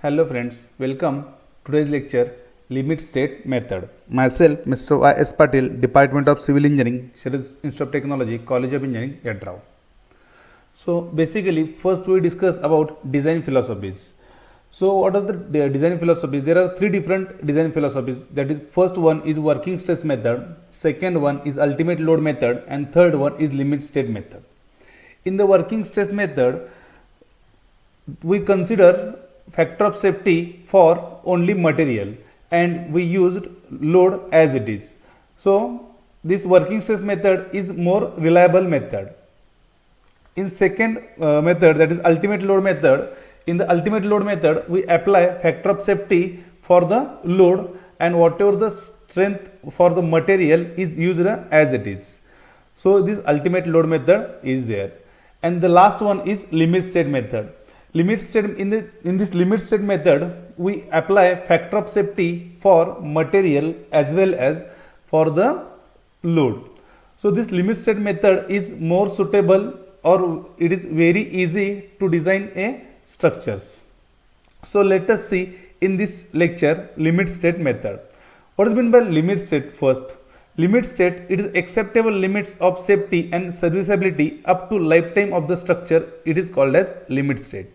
Hello friends, welcome today's lecture Limit State Method. Myself Mr. Y.S. Patil, Department of Civil Engineering, Sharad Institute of Technology, College of Engineering, Yadrao. So basically first we discuss about design philosophies. So what are the design philosophies? There are three different design philosophies. That is, first one is working stress method, second one is ultimate load method, and third one is limit state method. In the working stress method, we consider factor of safety for only material and we used load as it is. So this working stress method is more reliable method. In second method, that is ultimate load method, in the ultimate load method we apply factor of safety for the load and whatever the strength for the material is used as it is. So this ultimate load method is there. And the last one is limit state method. Limit state in this limit state method we apply factor of safety for material as well as for the load. So this limit state method is more suitable or it is very easy to design a structures. So let us see in this lecture limit state method. What is meant by limit state? First, limit state, it is acceptable limits of safety and serviceability up to lifetime of the structure. It is called as limit state.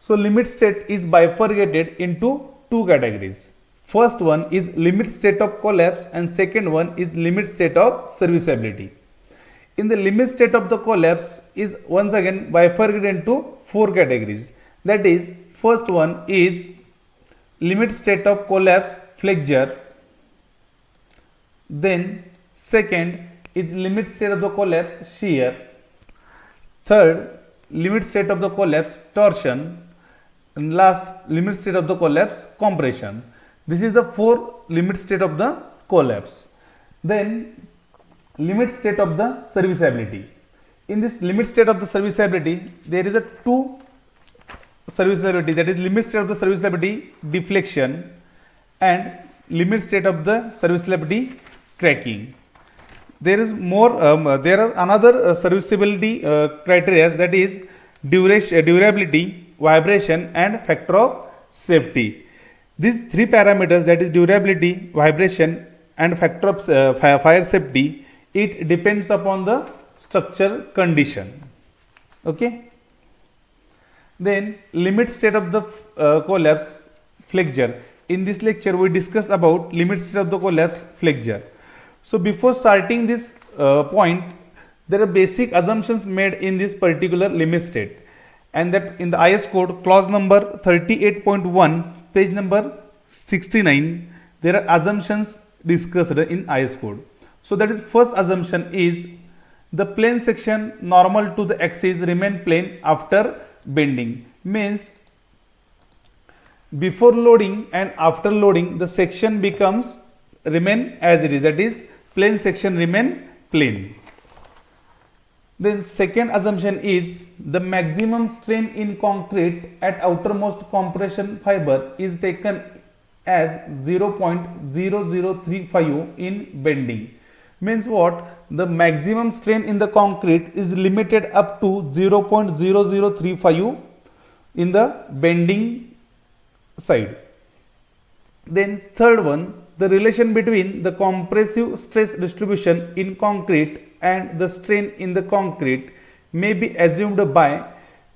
So limit state is bifurcated into two categories. First one is limit state of collapse and second one is limit state of serviceability. In the limit state of the collapse is once again bifurcated into four categories. That is, first one is limit state of collapse flexure. Then second is limit state of the collapse shear. Third, limit state of the collapse torsion. And last, limit state of the collapse compression. This is the four limit state of the collapse. Then limit state of the serviceability. In this limit state of the serviceability, there is a two serviceability, that is limit state of the serviceability deflection and limit state of the serviceability cracking. There is more. There are another serviceability criteria, that is durability, vibration, and factor of safety. These three parameters, that is durability, vibration, and factor of fire safety, it depends upon the structure condition. Okay. Then limit state of the collapse flexure. In this lecture we discuss about limit state of the collapse flexure. So before starting this point, there are basic assumptions made in this particular limit state, and that in the IS code clause number 38.1 page number 69 there are assumptions discussed in IS code. So that is, first assumption is the plane section normal to the axis remain plane after bending. Means before loading and after loading the section becomes remain as it is, that is plane section remain plane. Then second assumption is the maximum strain in concrete at outermost compression fiber is taken as 0.0035 in bending. Means what? The maximum strain in the concrete is limited up to 0.0035 in the bending side. Then third one, the relation between the compressive stress distribution in concrete and the strain in the concrete may be assumed by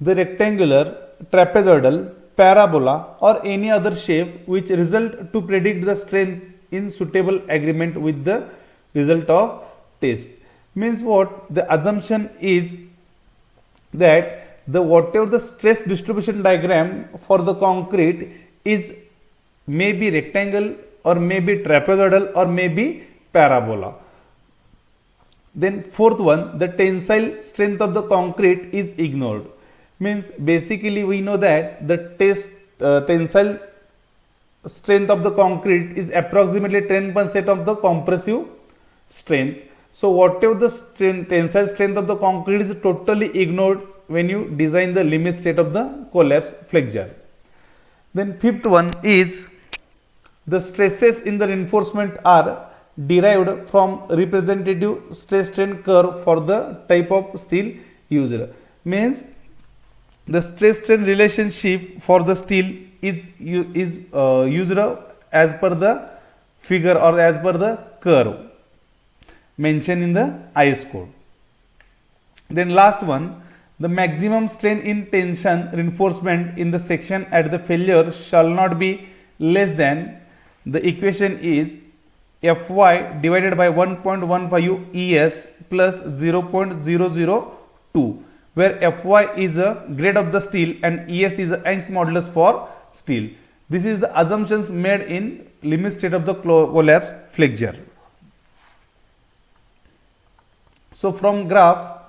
the rectangular, trapezoidal, parabola or any other shape which result to predict the strength in suitable agreement with the result of test. Means what? The assumption is that the whatever the stress distribution diagram for the concrete is may be rectangle or may be trapezoidal or may be parabola. Then fourth one, the tensile strength of the concrete is ignored. Means basically we know that the tensile strength of the concrete is approximately 10% of the compressive strength. So whatever the tensile strength of the concrete is totally ignored when you design the limit state of the collapse flexure. Then fifth one is the stresses in the reinforcement are derived from representative stress strain curve for the type of steel used. Means the stress strain relationship for the steel is used as per the figure or as per the curve mentioned in the IS code. Then last one, the maximum strain in tension reinforcement in the section at the failure shall not be less than, the equation is Fy divided by 1.15 ES plus 0.002, where Fy is a grade of the steel and ES is a Young's modulus for steel. This is the assumptions made in limit state of the collapse flexure. So from graph,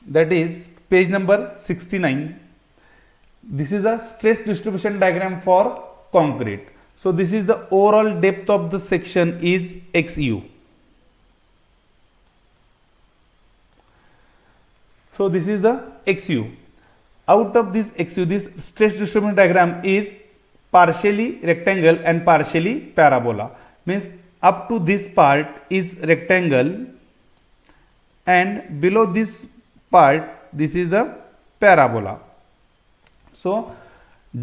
that is page number 69, this is a stress distribution diagram for concrete. So this is the overall depth of the section is XU. So this is the XU. Out of this XU, this stress distribution diagram is partially rectangle and partially parabola. Means up to this part is rectangle and below this part this is the parabola. So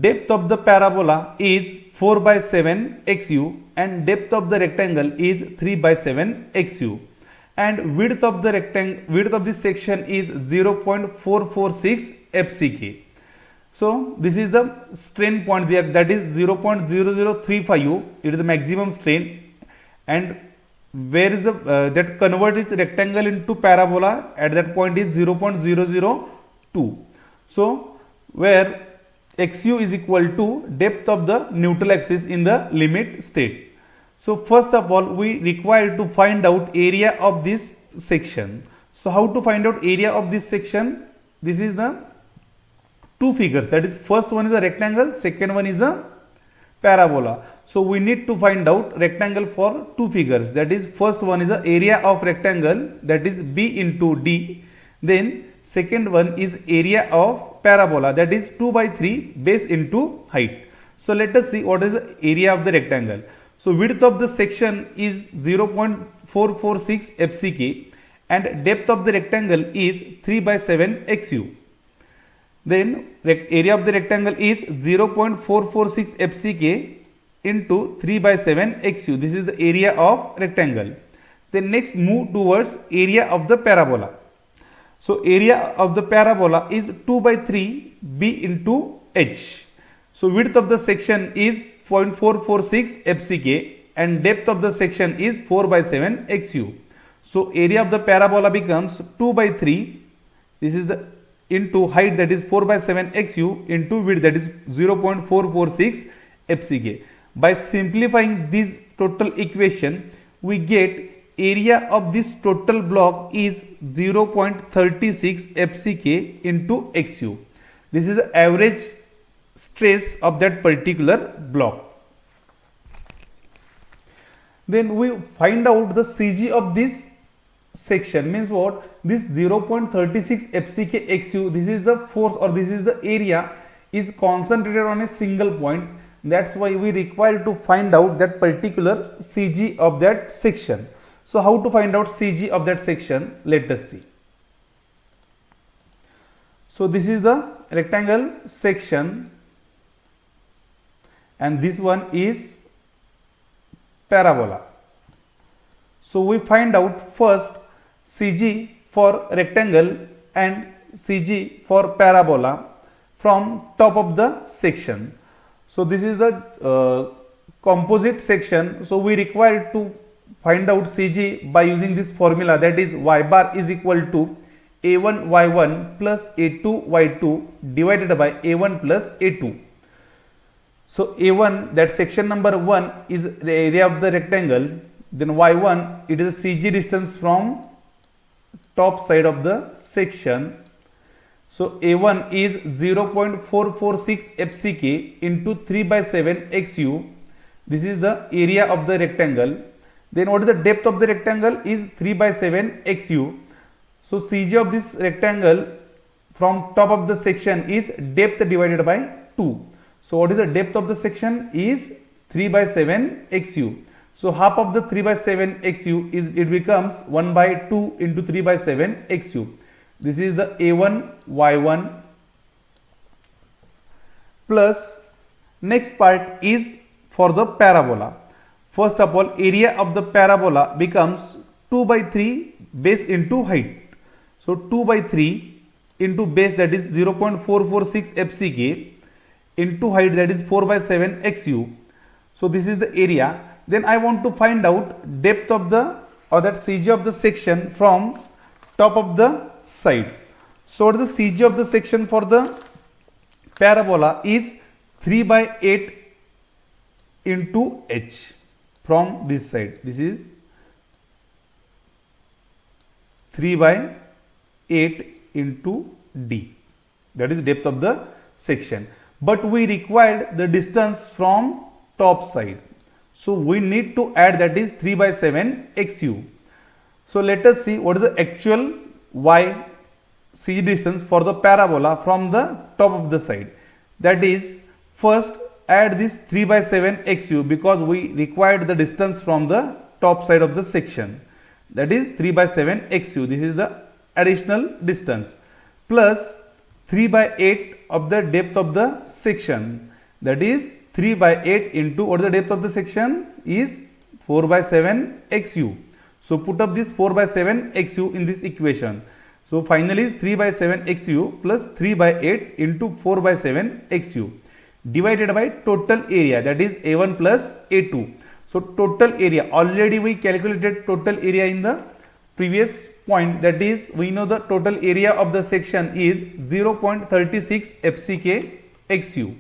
depth of the parabola is 4 by 7 XU and depth of the rectangle is 3 by 7 XU, and width of the rectangle, width of this section is 0.446 FCK. So this is the strain point there, that is 0.0035. It is the maximum strain, and where is the that converts rectangle into parabola at that point is 0.002. So where XU is equal to depth of the neutral axis in the limit state. So first of all, we require to find out area of this section. So how to find out area of this section? This is the two figures, that is first one is a rectangle, second one is a parabola. So we need to find out rectangle for two figures, that is first one is the area of rectangle, that is B into D, then second one is area of parabola, that is 2 by 3 base into height. So let us see what is the area of the rectangle. So width of the section is 0.446 FCK and depth of the rectangle is 3 by 7 XU. Then area of the rectangle is 0.446 FCK into 3 by 7 XU. This is the area of rectangle. Then next move towards area of the parabola. So area of the parabola is 2 by 3 B into H. So width of the section is 0.446 FCK and depth of the section is 4 by 7 XU. So area of the parabola becomes 2 by 3, this is the into height, that is 4 by 7 XU into width, that is 0.446 FCK. By simplifying this total equation, we get area of this total block is 0.36 FCK into XU. This is the average stress of that particular block. Then we find out the CG of this section, means what? This 0.36 FCK XU, this is the force or this is the area, is concentrated on a single point. That's why we require to find out that particular CG of that section. So how to find out CG of that section? Let us see. So this is the rectangle section and this one is parabola. So we find out first CG for rectangle and CG for parabola from top of the section. So this is the composite section. So we require to find out CG by using this formula, that is y bar is equal to A1 y1 plus A2 y2 divided by A1 plus A2. So A1, that section number 1 is the area of the rectangle, then y1 it is a CG distance from top side of the section. So A1 is 0.446 FCK into 3 by 7 XU. This is the area of the rectangle. Then what is the depth of the rectangle is 3 by 7 XU. So CG of this rectangle from top of the section is depth divided by 2. So what is the depth of the section is 3 by 7 XU. So half of the 3 by 7 XU is, it becomes 1 by 2 into 3 by 7 XU. This is the A1 Y1 plus next part is for the parabola. First of all, area of the parabola becomes 2 by 3 base into height. So 2 by 3 into base, that is 0.446 FCK, into height, that is 4 by 7 XU. So this is the area. Then I want to find out depth of the, or that CG of the section from top of the side. So the CG of the section for the parabola is 3 by 8 into H from this side. This is 3 by 8 into D, that is depth of the section. But we required the distance from top side. So we need to add, that is 3 by 7 XU. So let us see what is the actual Y CG distance for the parabola from the top of the side. That is, first add this 3 by 7 XU because we required the distance from the top side of the section. That is 3 by 7 XU. This is the additional distance, plus 3 by 8 of the depth of the section. That is 3 by 8 into, what is the depth of the section, is 4 by 7 XU. So put up this 4 by 7 XU in this equation. So finally is 3 by 7 XU plus 3 by 8 into 4 by 7 XU divided by total area, that is A1 plus A2. So total area, already we calculated total area in the previous point, that is we know the total area of the section is 0.36 FCK XU.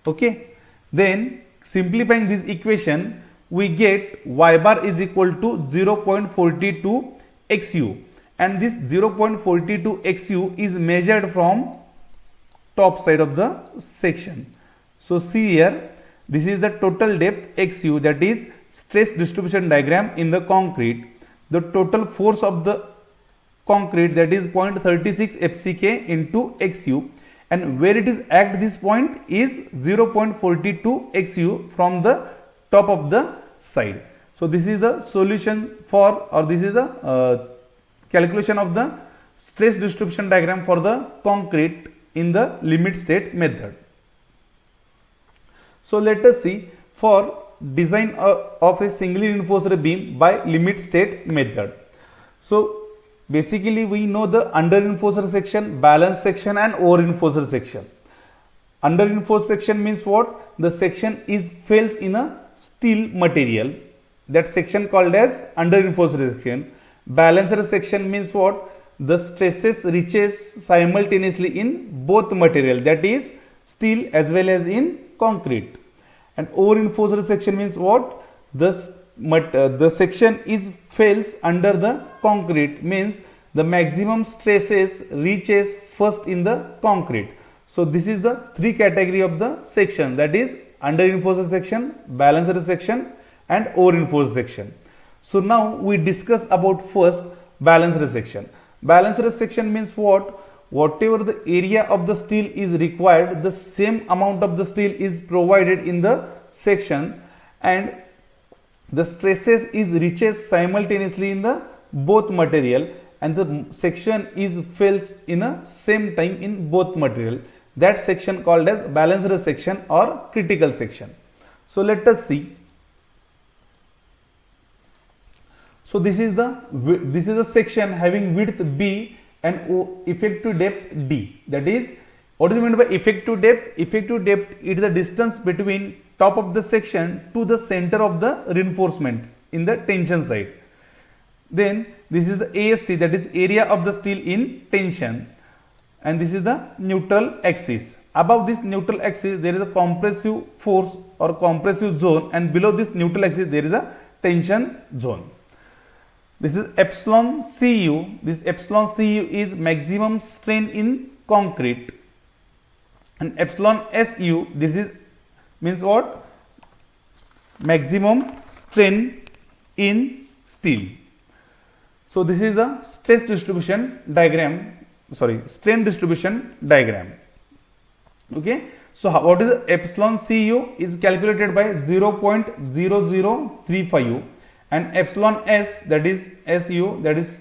Okay, then simplifying this equation, we get y bar is equal to 0.42 XU, and this 0.42 XU is measured from top side of the section. So see here, this is the total depth XU, that is stress distribution diagram in the concrete. The total force of the concrete, that is 0.36 FCK into XU, and where it is at this point is 0.42 XU from the top of the side. So this is the solution for, or this is the calculation of the stress distribution diagram for the concrete in the limit state method. So let us see for design of a singly reinforced beam by limit state method. So basically we know the under reinforced section, balance section and over reinforced section. Under reinforced section means what? The section is fails in a steel material. That section called as under reinforced section. Balanced section means what? The stresses reaches simultaneously in both material, that is steel as well as in concrete. And over reinforced section means what? The section is fails under the concrete, means the maximum stresses reaches first in the concrete. So this is the three category of the section, that is under reinforced section, balanced section and over reinforced section. So now we discuss about first balanced section. Balanced section means what? Whatever the area of the steel is required, the same amount of the steel is provided in the section, and the stresses is reaches simultaneously in the both material, and the section is fails in a same time in both material. That section called as balanced section or critical section. So let us see. So this is the section having width B and effective depth D. That is, what is meant by effective depth? Effective depth is the distance between top of the section to the center of the reinforcement in the tension side. Then this is the AST, that is area of the steel in tension, and this is the neutral axis. Above this neutral axis there is a compressive force or compressive zone, and below this neutral axis there is a tension zone. This is epsilon Cu. This epsilon Cu is maximum strain in concrete, and epsilon Su, this is means what? Maximum strain in steel. So this is the stress distribution diagram, strain distribution diagram. Okay. So what is the epsilon Cu is calculated by 0.0035, and epsilon S, that is Su, that is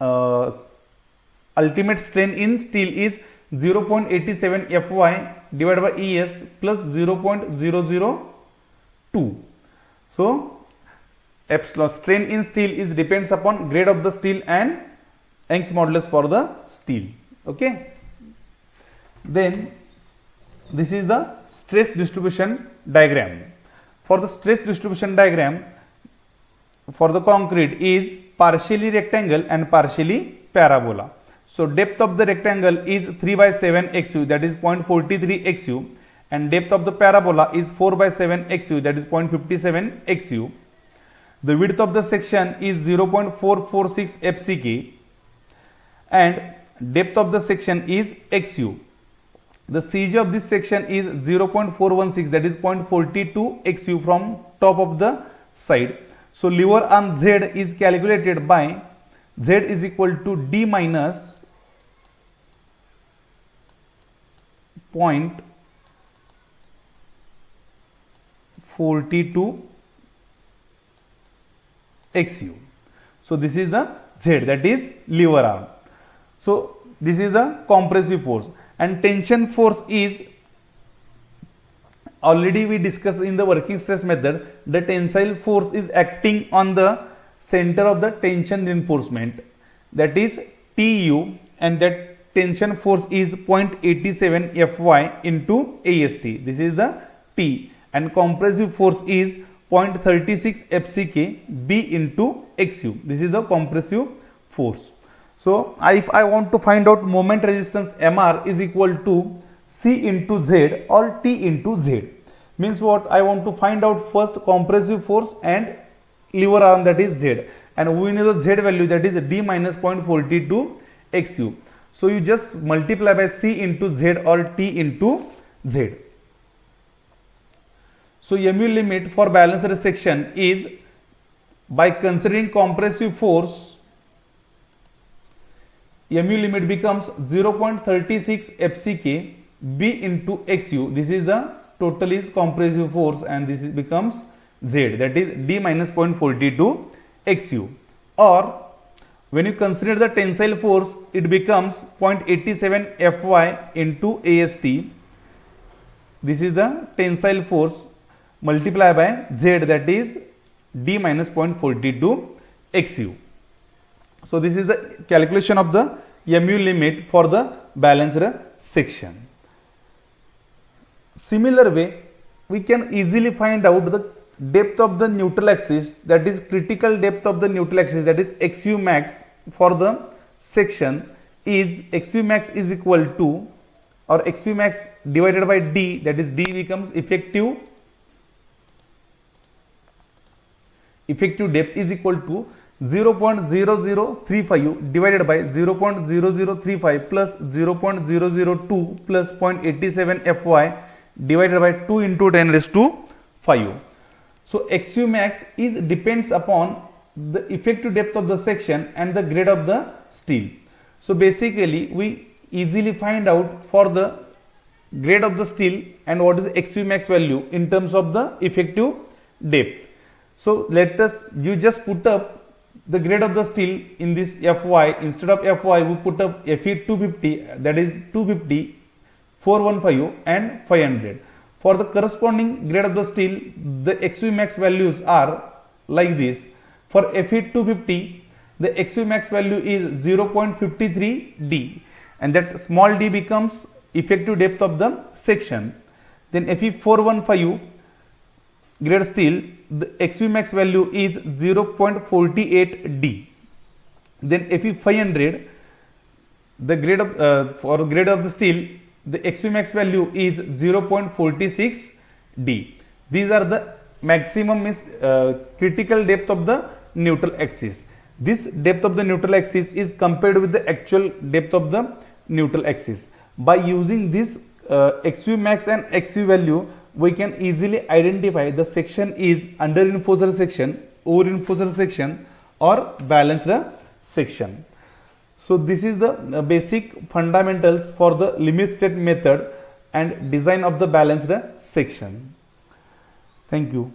ultimate strain in steel is 0.87 Fy divided by Es plus 0.002. So epsilon strain in steel is depends upon grade of the steel and Young's modulus for the steel. Okay. Then this is the stress distribution diagram. For the stress distribution diagram for the concrete is partially rectangle and partially parabola. So depth of the rectangle is 3 by 7 XU, that is 0.43 XU, and depth of the parabola is 4 by 7 XU, that is 0.57 XU. The width of the section is 0.446 FCK and depth of the section is XU. The CG of this section is 0.416, that is 0.42 XU from top of the side. So lever arm Z is calculated by Z is equal to D minus 0.42 XU. So this is the Z, that is lever arm. So this is the compressive force, and tension force is already we discussed in the working stress method. The tensile force is acting on the center of the tension reinforcement, that is TU, and that tension force is 0.87 Fy into AST. This is the T, and compressive force is 0.36 FCK B into XU. This is the compressive force. So if I want to find out moment resistance MR is equal to C into Z or T into Z. Means what? I want to find out first compressive force and lever arm, that is Z, and we know the Z value, that is D minus 0.42 XU. So you just multiply by C into Z or T into Z. So MU limit for balanced section is, by considering compressive force, MU limit becomes 0.36 FCK B into XU. This is the total is compressive force, and this is becomes Z, that is D minus 0.42 XU. Or when you consider the tensile force, it becomes 0.87 Fy into AST. This is the tensile force multiplied by Z, that is D minus 0.42 XU. So this is the calculation of the MU limit for the balanced section. Similar way, we can easily find out the depth of the neutral axis, that is critical depth of the neutral axis, that is XU max for the section is XU max is equal to, or XU max divided by D, that is D becomes effective depth is equal to 0.0035 divided by 0.0035 plus 0.002 plus 0.87 Fy divided by 2 into 10 raised to 5. So XU max is depends upon the effective depth of the section and the grade of the steel. So basically we easily find out for the grade of the steel and what is XU max value in terms of the effective depth. So let us, you just put up the grade of the steel in this Fy. Instead of Fy we put up Fe 250, that is 250, 415 and 500. For the corresponding grade of the steel, the XU max values are like this. For Fe 250, the XU max value is 0.53 D, and that small d becomes effective depth of the section. Then Fe 415 grade steel, the XU max value is 0.48 D. Then Fe 500, the grade of for grade of the steel, the XU max value is 0.46 D. These are the maximum critical depth of the neutral axis. This depth of the neutral axis is compared with the actual depth of the neutral axis. By using this XU max and XU value, we can easily identify the section is under reinforced section, over reinforced section or balanced section. So this is the basic fundamentals for the limit state method and design of the balanced section. Thank you.